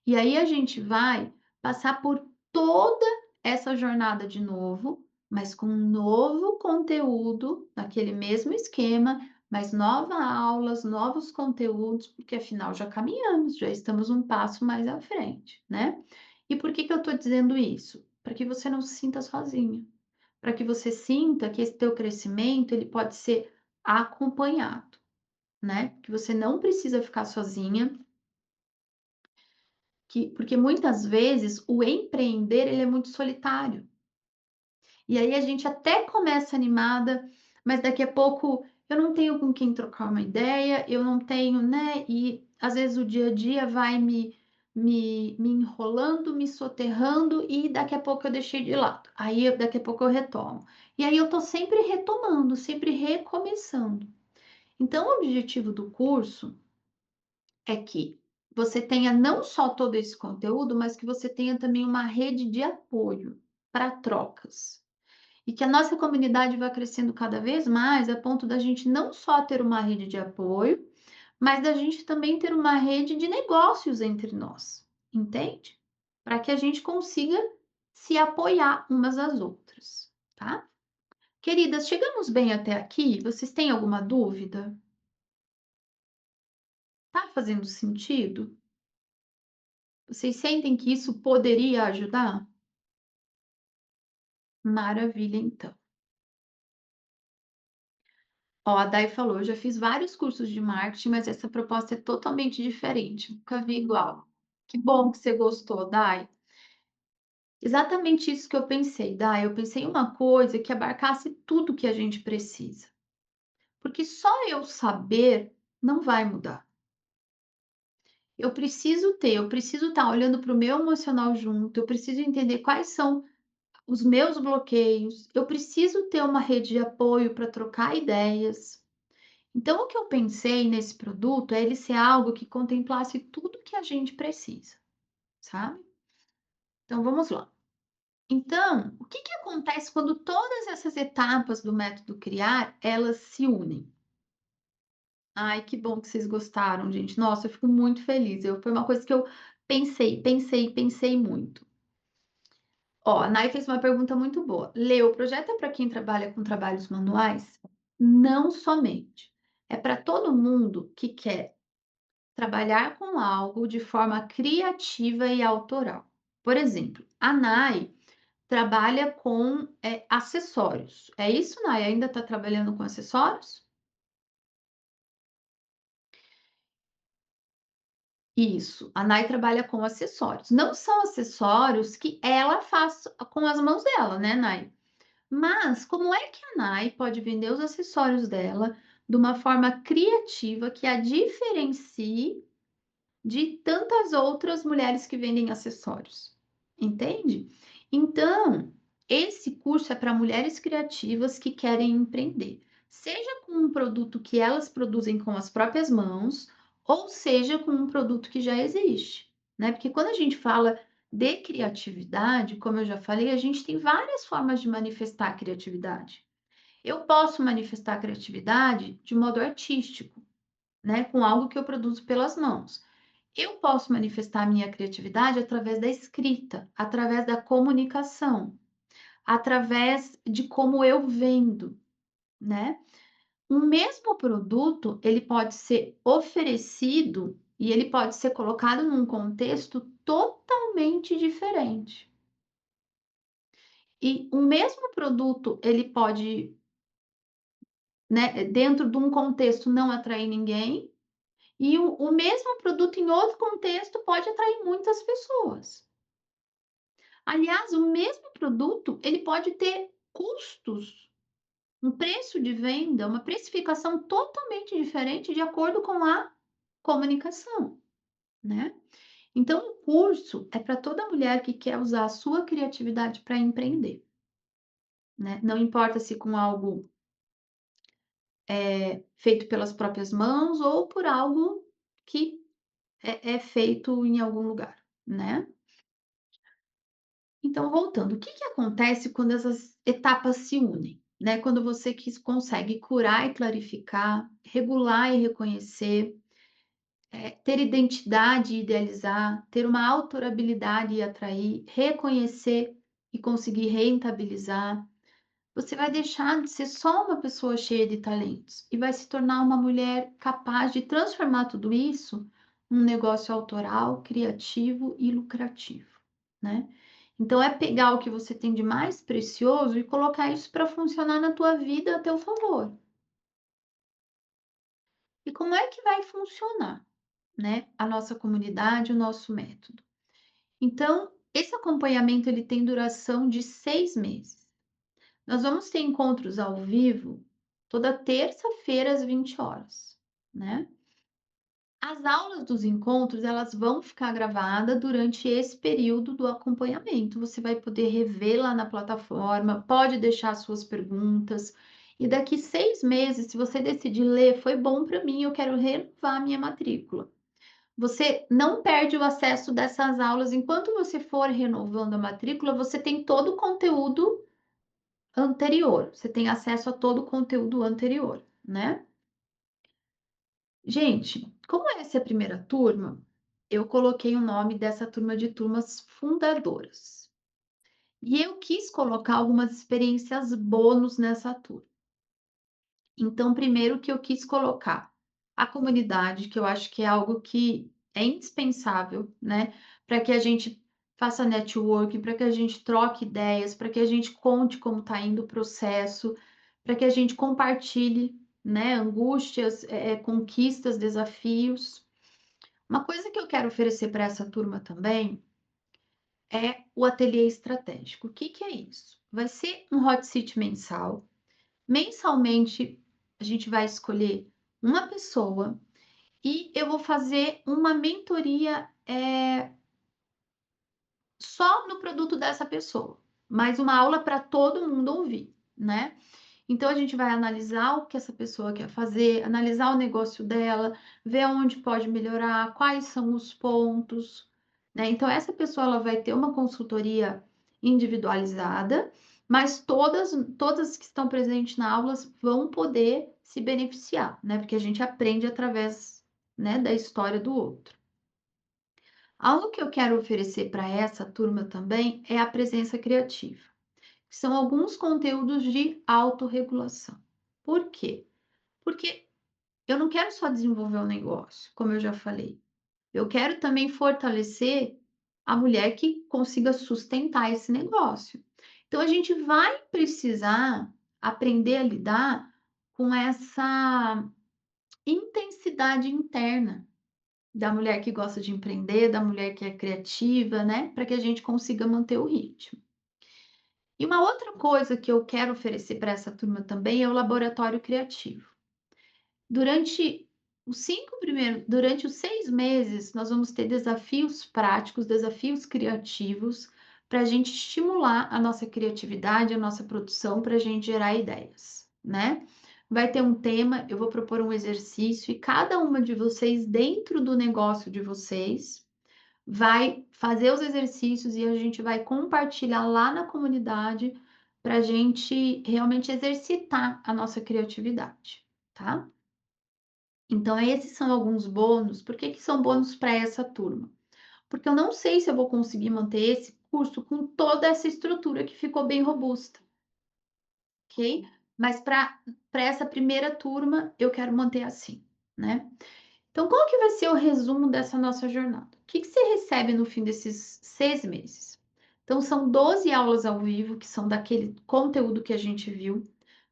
E aí a gente vai passar por toda essa jornada de novo, mas com um novo conteúdo, naquele mesmo esquema, mas novas aulas, novos conteúdos, porque afinal já caminhamos, já estamos um passo mais à frente, né? E por que que eu estou dizendo isso? Para que você não se sinta sozinha, para que você sinta que esse teu crescimento ele pode ser acompanhado, né? Que você não precisa ficar sozinha, porque muitas vezes o empreender ele é muito solitário. E aí a gente até começa animada, mas daqui a pouco eu não tenho com quem trocar uma ideia, eu não tenho, né? E às vezes o dia a dia vai me enrolando, me soterrando e daqui a pouco eu deixei de lado. Aí daqui a pouco eu retomo. E aí eu tô sempre retomando, sempre recomeçando. Então, o objetivo do curso é que você tenha não só todo esse conteúdo, mas que você tenha também uma rede de apoio para trocas. E que a nossa comunidade vá crescendo cada vez mais, a ponto da gente não só ter uma rede de apoio, mas da gente também ter uma rede de negócios entre nós, entende? Para que a gente consiga se apoiar umas às outras, tá? Queridas, chegamos bem até aqui? Vocês têm alguma dúvida? Tá fazendo sentido? Vocês sentem que isso poderia ajudar? Maravilha, então. Ó, a Dai falou, eu já fiz vários cursos de marketing, mas essa proposta é totalmente diferente, nunca vi igual. Que bom que você gostou, Dai. Exatamente isso que eu pensei, Dai. Eu pensei em uma coisa que abarcasse tudo que a gente precisa. Porque só eu saber não vai mudar. Eu preciso estar olhando para o meu emocional junto, eu preciso entender quais são os meus bloqueios, eu preciso ter uma rede de apoio para trocar ideias. Então, o que eu pensei nesse produto é ele ser algo que contemplasse tudo que a gente precisa, sabe? Então, vamos lá. Então, o que que acontece quando todas essas etapas do método criar, elas se unem? Ai, que bom que vocês gostaram, gente. Nossa, eu fico muito feliz. Foi uma coisa que eu pensei muito. Ó, a Nai fez uma pergunta muito boa. Lê, o projeto é para quem trabalha com trabalhos manuais? Não somente. É para todo mundo que quer trabalhar com algo de forma criativa e autoral. Por exemplo, a Nai trabalha com acessórios. É isso, Nai? Ainda está trabalhando com acessórios? Isso, a Nai trabalha com acessórios. Não são acessórios que ela faz com as mãos dela, né, Nai? Mas como é que a Nai pode vender os acessórios dela de uma forma criativa que a diferencie de tantas outras mulheres que vendem acessórios, entende? Então, esse curso é para mulheres criativas que querem empreender, seja com um produto que elas produzem com as próprias mãos, ou seja com um produto que já existe, né? Porque quando a gente fala de criatividade, como eu já falei, a gente tem várias formas de manifestar a criatividade. Eu posso manifestar a criatividade de modo artístico, né, com algo que eu produzo pelas mãos. Eu posso manifestar a minha criatividade através da escrita, através da comunicação, através de como eu vendo, né? O mesmo produto, ele pode ser oferecido e ele pode ser colocado num contexto totalmente diferente. E o mesmo produto, ele pode, né, dentro de um contexto não atrair ninguém, e o mesmo produto em outro contexto pode atrair muitas pessoas. Aliás, o mesmo produto, ele pode ter custos, um preço de venda, uma precificação totalmente diferente de acordo com a comunicação, né? Então, o curso é para toda mulher que quer usar a sua criatividade para empreender, né? Não importa se com algo feito pelas próprias mãos ou por algo que é feito em algum lugar, né? Então, voltando, o que que acontece quando essas etapas se unem, né? Quando você consegue curar e clarificar, regular e reconhecer, ter identidade e idealizar, ter uma autorabilidade e atrair, reconhecer e conseguir rentabilizar, você vai deixar de ser só uma pessoa cheia de talentos e vai se tornar uma mulher capaz de transformar tudo isso num negócio autoral, criativo e lucrativo, né? Então é pegar o que você tem de mais precioso e colocar isso para funcionar na tua vida a teu favor. E como é que vai funcionar, né? A nossa comunidade, o nosso método. Então, esse acompanhamento ele tem duração de 6 meses. Nós vamos ter encontros ao vivo toda terça-feira às 20 horas, né? As aulas dos encontros, elas vão ficar gravadas durante esse período do acompanhamento. Você vai poder rever lá na plataforma, pode deixar suas perguntas. E daqui 6 meses, se você decidir ler, foi bom para mim, eu quero renovar a minha matrícula. Você não perde o acesso dessas aulas. Enquanto você for renovando a matrícula, você tem todo o conteúdo anterior, você tem acesso a todo o conteúdo anterior, né? Gente, como essa é a primeira turma, eu coloquei o nome dessa turma de turmas fundadoras. E eu quis colocar algumas experiências bônus nessa turma. Então, primeiro que eu quis colocar a comunidade, que eu acho que é algo que é indispensável, né? Para que a gente faça networking, para que a gente troque ideias, para que a gente conte como está indo o processo, para que a gente compartilhe, né, angústias, conquistas, desafios. Uma coisa que eu quero oferecer para essa turma também é o ateliê estratégico. O que que é isso? Vai ser um hot seat mensal. Mensalmente, a gente vai escolher uma pessoa e eu vou fazer uma mentoria, só no produto dessa pessoa, mas uma aula para todo mundo ouvir, né? Então a gente vai analisar o que essa pessoa quer fazer, analisar o negócio dela, ver onde pode melhorar, quais são os pontos, né? Então essa pessoa ela vai ter uma consultoria individualizada, mas todas que estão presentes na aula vão poder se beneficiar, né? Porque a gente aprende através, né, da história do outro. Algo que eu quero oferecer para essa turma também é a presença criativa, que são alguns conteúdos de autorregulação. Por quê? Porque eu não quero só desenvolver o negócio, como eu já falei. Eu quero também fortalecer a mulher que consiga sustentar esse negócio. Então, a gente vai precisar aprender a lidar com essa intensidade interna, da mulher que gosta de empreender, da mulher que é criativa, né, para que a gente consiga manter o ritmo. E uma outra coisa que eu quero oferecer para essa turma também é o laboratório criativo. Durante durante os 6 meses, nós vamos ter desafios práticos, desafios criativos, para a gente estimular a nossa criatividade, a nossa produção, para a gente gerar ideias, né. Vai ter um tema, eu vou propor um exercício e cada uma de vocês, dentro do negócio de vocês, vai fazer os exercícios e a gente vai compartilhar lá na comunidade, para a gente realmente exercitar a nossa criatividade, tá. Então, esses são alguns bônus. Por que que são bônus para essa turma? Porque eu não sei se eu vou conseguir manter esse curso com toda essa estrutura que ficou bem robusta, ok? Mas para essa primeira turma, eu quero manter assim, né? Então, qual que vai ser o resumo dessa nossa jornada? O que que você recebe no fim desses 6 meses? Então, são 12 aulas ao vivo, que são daquele conteúdo que a gente viu,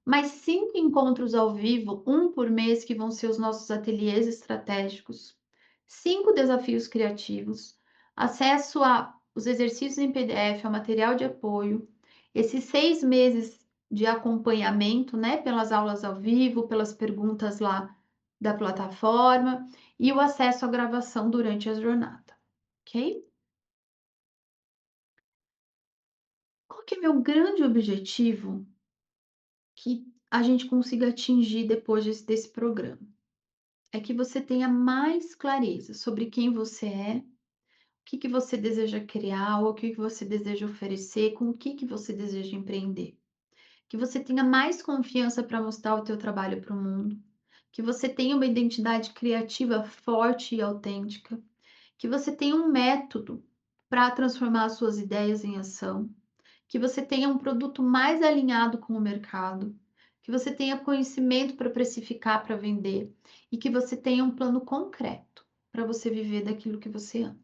mais 5 encontros ao vivo, um por mês, que vão ser os nossos ateliês estratégicos, 5 desafios criativos, acesso a os exercícios em PDF, ao material de apoio, esses 6 meses de acompanhamento, né, pelas aulas ao vivo, pelas perguntas lá da plataforma e o acesso à gravação durante a jornada, ok? Qual que é meu grande objetivo que a gente consiga atingir depois desse programa? É que você tenha mais clareza sobre quem você é, o que que você deseja criar, ou o que que você deseja oferecer, com o que que você deseja empreender. Que você tenha mais confiança para mostrar o teu trabalho para o mundo, que você tenha uma identidade criativa forte e autêntica, que você tenha um método para transformar as suas ideias em ação, que você tenha um produto mais alinhado com o mercado, que você tenha conhecimento para precificar, para vender e que você tenha um plano concreto para você viver daquilo que você ama.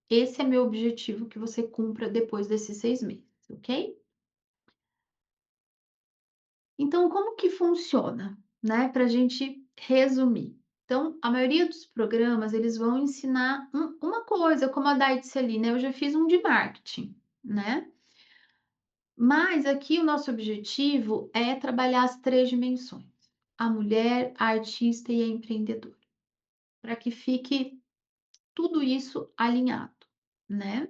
Esse é meu objetivo, que você cumpra depois desses 6 meses, ok? Então, como que funciona, né? Para a gente resumir. Então, a maioria dos programas, eles vão ensinar uma coisa, como a Dai disse ali, né? Eu já fiz um de marketing, né? Mas aqui o nosso objetivo é trabalhar as 3 dimensões: a mulher, a artista e a empreendedora, para que fique tudo isso alinhado, né?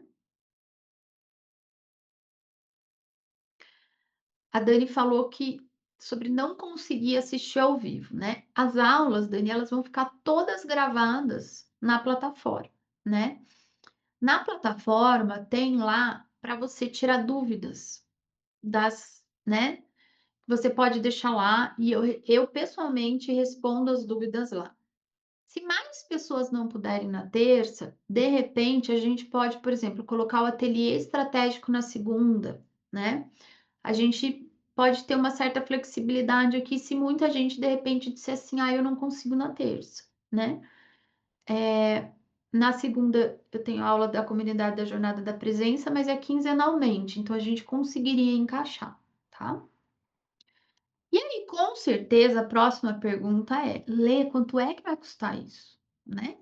A Dani falou que sobre não conseguir assistir ao vivo, né? As aulas, Dani, elas vão ficar todas gravadas na plataforma, né? Na plataforma tem lá para você tirar dúvidas das, né? Você pode deixar lá e eu pessoalmente respondo as dúvidas lá. Se mais pessoas não puderem na terça, de repente a gente pode, por exemplo, colocar o ateliê estratégico na segunda, né? A gente pode ter uma certa flexibilidade aqui se muita gente de repente disser assim: "Ah, eu não consigo na terça", né? Na segunda eu tenho aula da comunidade da Jornada da Presença, mas é quinzenalmente, então a gente conseguiria encaixar, tá? E aí, com certeza, a próxima pergunta é: Lê, quanto é que vai custar isso, né?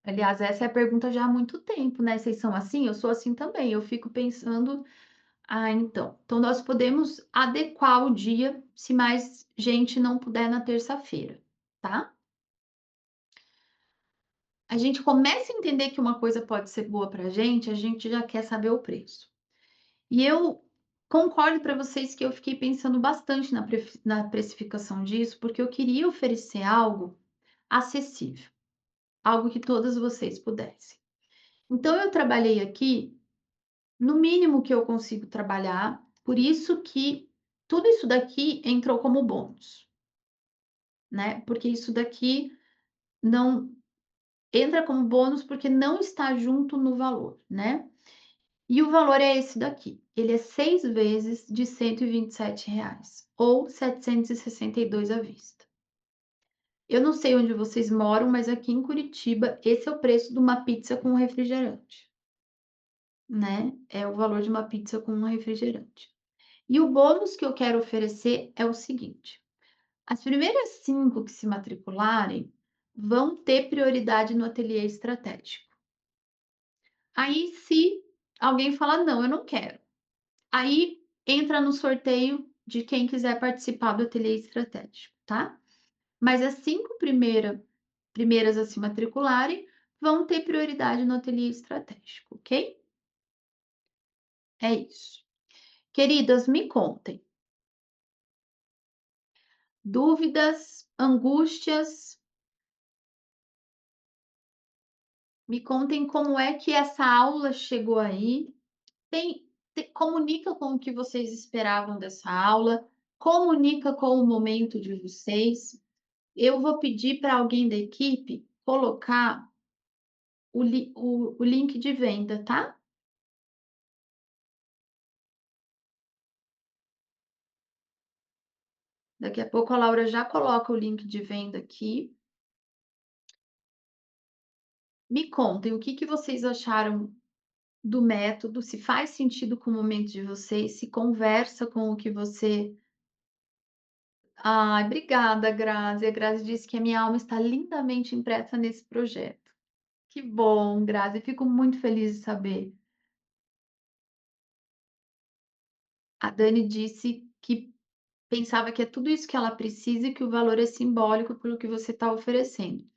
Aliás, essa é a pergunta já há muito tempo, né? Vocês são assim? Eu sou assim também. Eu fico pensando, ah, então nós podemos adequar o dia se mais gente não puder na terça-feira, tá? A gente começa a entender que uma coisa pode ser boa para a gente já quer saber o preço. E eu concordo para vocês que eu fiquei pensando bastante na precificação disso, porque eu queria oferecer algo acessível, algo que todas vocês pudessem. Então, eu trabalhei aqui no mínimo que eu consigo trabalhar, por isso que tudo isso daqui entrou como bônus, né? Porque isso daqui não entra como bônus porque não está junto no valor, né? E o valor é esse daqui. Ele é 6 vezes de R$ 127 ou 762 à vista. Eu não sei onde vocês moram, mas aqui em Curitiba, esse é o preço de uma pizza com refrigerante, né? É o valor de uma pizza com um refrigerante. E o bônus que eu quero oferecer é o seguinte: as primeiras 5 que se matricularem vão ter prioridade no ateliê estratégico. Aí, se alguém falar: "Não, eu não quero", aí entra no sorteio de quem quiser participar do ateliê estratégico, tá? Mas as 5 primeiras a se matricularem vão ter prioridade no ateliê estratégico, ok? É isso. Queridas, me contem. Dúvidas, angústias, me contem como é que essa aula chegou aí. Comunica com o que vocês esperavam dessa aula, comunica com o momento de vocês. Eu vou pedir para alguém da equipe colocar o link de venda, tá? Daqui a pouco a Laura já coloca o link de venda aqui. Me contem o que que vocês acharam do método, se faz sentido com o momento de vocês, se conversa com o que você. Ai, obrigada, Grazi. A Grazi disse que a minha alma está lindamente impressa nesse projeto. Que bom, Grazi. Fico muito feliz de saber. A Dani disse que pensava que é tudo isso que ela precisa e que o valor é simbólico pelo que você está oferecendo.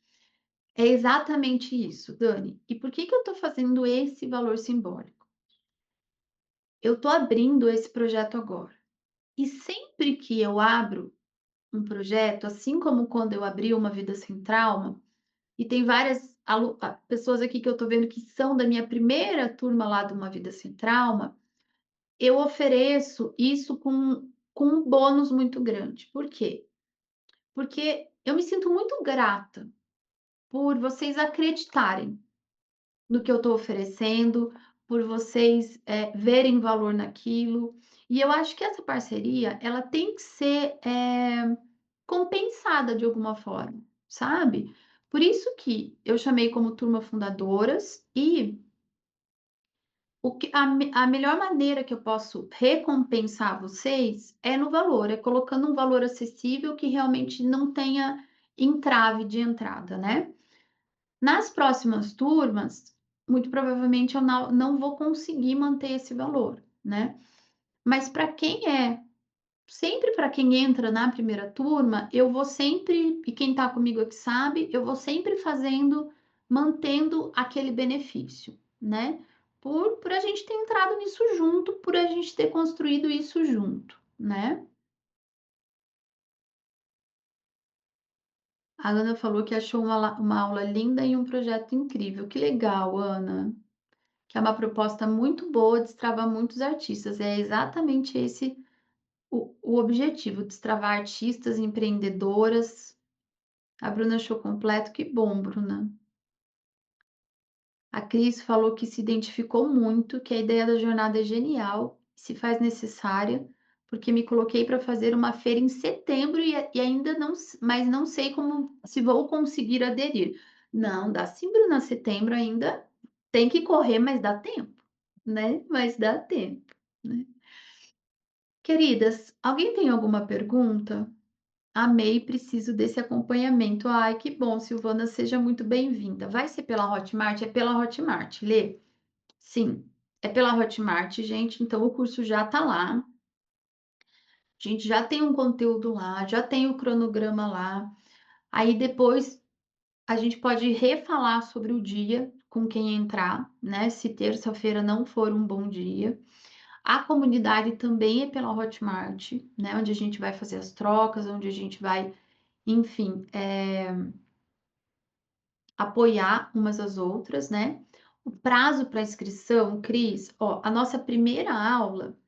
É exatamente isso, Dani. E por que que eu estou fazendo esse valor simbólico? Eu estou abrindo esse projeto agora. E sempre que eu abro um projeto, assim como quando eu abri uma Vida Sem Trauma, e tem várias pessoas aqui que eu estou vendo que são da minha primeira turma lá de Uma Vida Sem Trauma, eu ofereço isso com um bônus muito grande. Por quê? Porque eu me sinto muito grata por vocês acreditarem no que eu estou oferecendo, por vocês verem valor naquilo. E eu acho que essa parceria ela tem que ser compensada de alguma forma, sabe? Por isso que eu chamei como turma fundadoras e a melhor maneira que eu posso recompensar vocês é no valor, é colocando um valor acessível que realmente não tenha entrave de entrada, né? Nas próximas turmas, muito provavelmente eu não vou conseguir manter esse valor, né? Mas para quem sempre para quem entra na primeira turma, eu vou sempre, e quem está comigo aqui sabe, eu vou sempre mantendo aquele benefício, né? Por a gente ter entrado nisso junto, por a gente ter construído isso junto, né? A Ana falou que achou uma aula linda e um projeto incrível. Que legal, Ana. Que é uma proposta muito boa, destravar muitos artistas. É exatamente esse o objetivo, destravar artistas, empreendedoras. A Bruna achou completo, que bom, Bruna. A Cris falou que se identificou muito, que a ideia da jornada é genial, se faz necessária, porque me coloquei para fazer uma feira em setembro e ainda não, mas não sei como se vou conseguir aderir. Não, dá sim, Bruna, setembro ainda tem que correr, mas dá tempo, né? Mas dá tempo, né? Queridas, alguém tem alguma pergunta? Amei, preciso desse acompanhamento. Ai, que bom, Silvana, seja muito bem-vinda. Vai ser pela Hotmart? É pela Hotmart, Lê? Sim, é pela Hotmart, gente. Então o curso já tá lá. A gente já tem um conteúdo lá, já tem o cronograma lá. Aí depois a gente pode refalar sobre o dia com quem entrar, né? Se terça-feira não for um bom dia. A comunidade também é pela Hotmart, né? Onde a gente vai fazer as trocas, onde a gente vai, enfim, apoiar umas às outras, né? O prazo para inscrição, Cris, ó, a nossa primeira aula,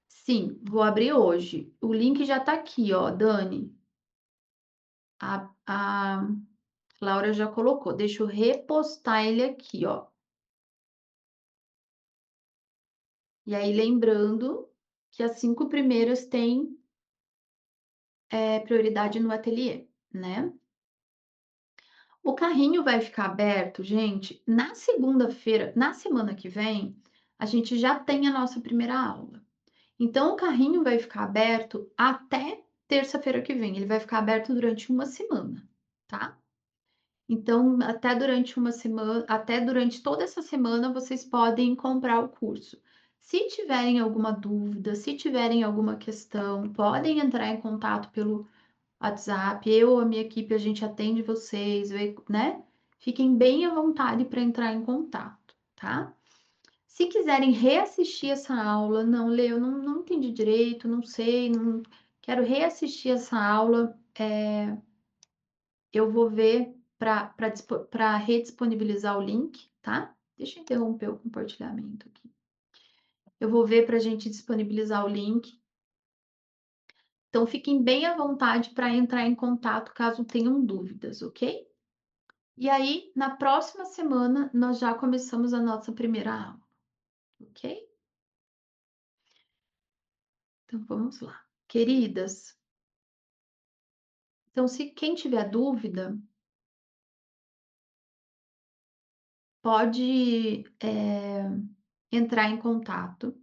sim, vou abrir hoje. O link já tá aqui, ó, Dani. A Laura já colocou. Deixa eu repostar ele aqui, ó. E aí, lembrando que as 5 primeiras têm prioridade no ateliê, né? O carrinho vai ficar aberto, gente, na segunda-feira, na semana que vem, a gente já tem a nossa primeira aula. Então, o carrinho vai ficar aberto até terça-feira que vem. Ele vai ficar aberto durante uma semana, tá? Então, até durante toda essa semana, vocês podem comprar o curso. Se tiverem alguma dúvida, se tiverem alguma questão, podem entrar em contato pelo WhatsApp, eu ou a minha equipe, a gente atende vocês, né? Fiquem bem à vontade para entrar em contato, tá? Se quiserem reassistir essa aula, não, Lê, eu não entendi direito, não sei, não quero reassistir essa aula, eu vou ver para redisponibilizar o link, tá? Deixa eu interromper o compartilhamento aqui. Eu vou ver para a gente disponibilizar o link. Então, fiquem bem à vontade para entrar em contato caso tenham dúvidas, ok? E aí, na próxima semana, nós já começamos a nossa primeira aula, ok? Então, vamos lá. Queridas, então, se quem tiver dúvida, pode entrar em contato.